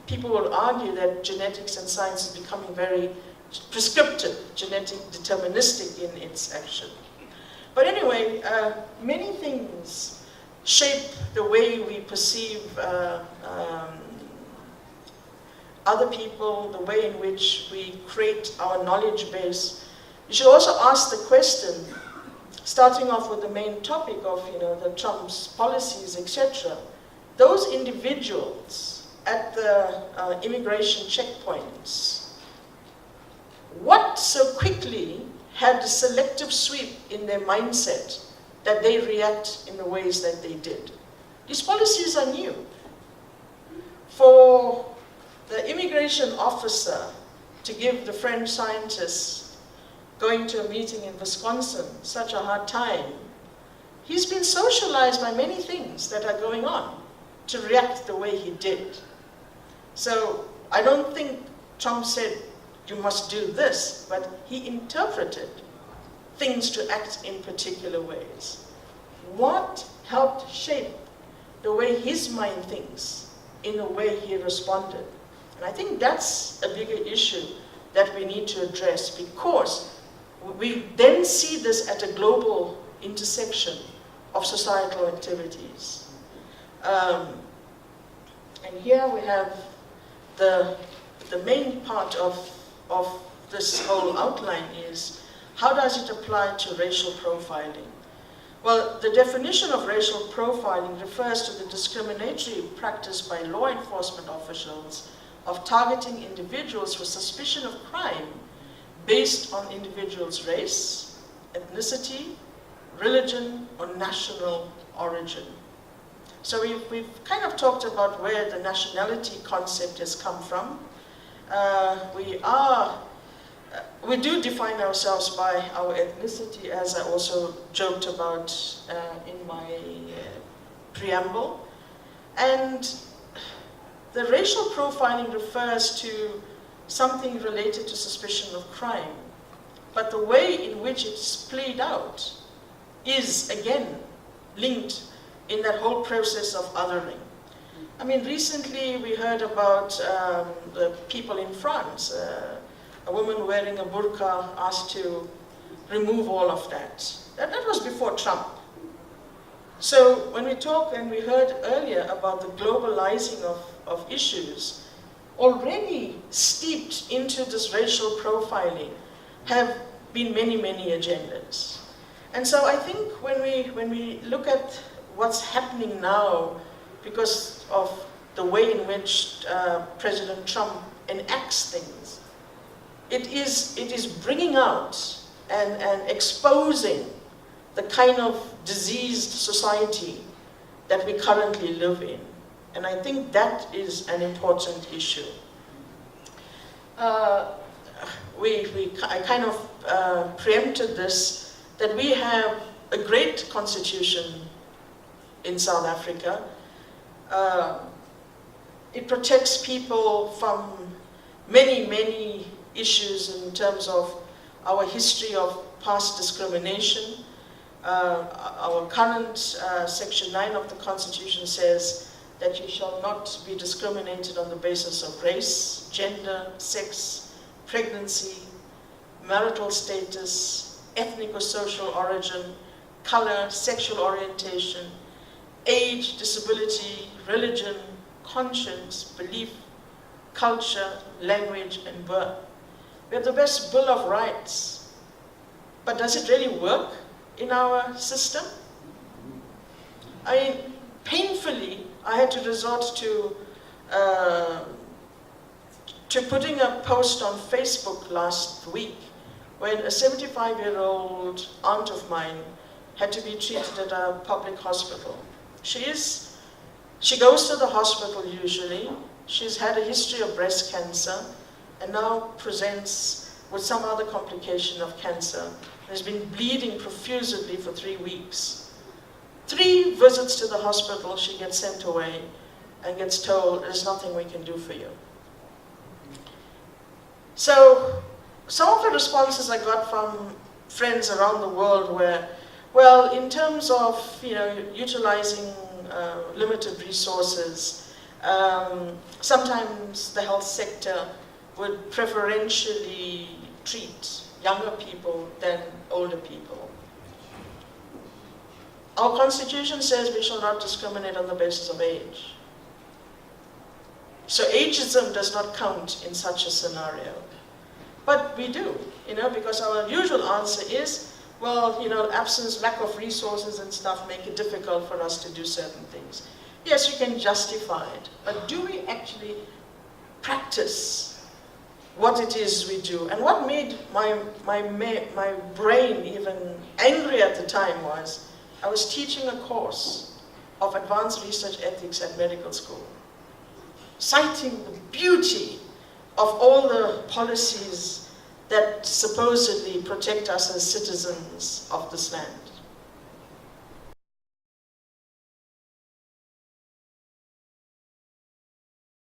people will argue that genetics and science is becoming very prescriptive, genetic, deterministic in its action. But anyway, many things shape the way we perceive other people, the way in which we create our knowledge base. You should also ask the question, starting off with the main topic of the Trump's policies, etc. Those individuals at the immigration checkpoints, what so quickly had a selective sweep in their mindset that they react in the ways that they did? These policies are new. For the immigration officer to give the French scientists going to a meeting in Wisconsin such a hard time, he's been socialized by many things that are going on to react the way he did. So I don't think Trump said, you must do this, but he interpreted things to act in particular ways. What helped shape the way his mind thinks in the way he responded? And I think that's a bigger issue that we need to address, because we then see this at a global intersection of societal activities. And here we have the main part of this whole outline is, how does it apply to racial profiling? Well, the definition of racial profiling refers to the discriminatory practice by law enforcement officials of targeting individuals with suspicion of crime based on individuals' race, ethnicity, religion, or national origin. So we've kind of talked about where the nationality concept has come from. We do define ourselves by our ethnicity, as I also joked about in my preamble. And the racial profiling refers to something related to suspicion of crime. But the way in which it's played out is, again, linked in that whole process of othering. I mean, recently we heard about the people in France. A woman wearing a burqa asked to remove all of that. That was before Trump. So when we talk, and we heard earlier about the globalizing of issues, already steeped into this racial profiling have been many, many agendas. And so I think when we look at what's happening now, because of the way in which President Trump enacts things, it is bringing out and exposing the kind of diseased society that we currently live in. And I think that is an important issue. I kind of preempted this, that we have a great constitution in South Africa. It protects people from many, many issues in terms of our history of past discrimination. Our current Section 9 of the Constitution says that you shall not be discriminated on the basis of race, gender, sex, pregnancy, marital status, ethnic or social origin, color, sexual orientation, age, disability, religion, conscience, belief, culture, language, and birth. We have the best Bill of Rights. But does it really work in our system? I mean, painfully, I had to resort to putting a post on Facebook last week when a 75-year-old aunt of mine had to be treated at a public hospital. She goes to the hospital usually. She's had a history of breast cancer and now presents with some other complication of cancer. Has been bleeding profusely for 3 weeks. 3 visits to the hospital, she gets sent away and gets told, there's nothing we can do for you. So some of the responses I got from friends around the world were, well, in terms of utilizing limited resources, Sometimes the health sector would preferentially treat younger people than older people. Our Constitution says we shall not discriminate on the basis of age. So ageism does not count in such a scenario. But we do, because our usual answer is, well, absence, lack of resources and stuff make it difficult for us to do certain things. Yes, you can justify it, but do we actually practice what it is we do? And what made my brain even angry at the time was, I was teaching a course of advanced research ethics at medical school, citing the beauty of all the policies that supposedly protect us as citizens of this land.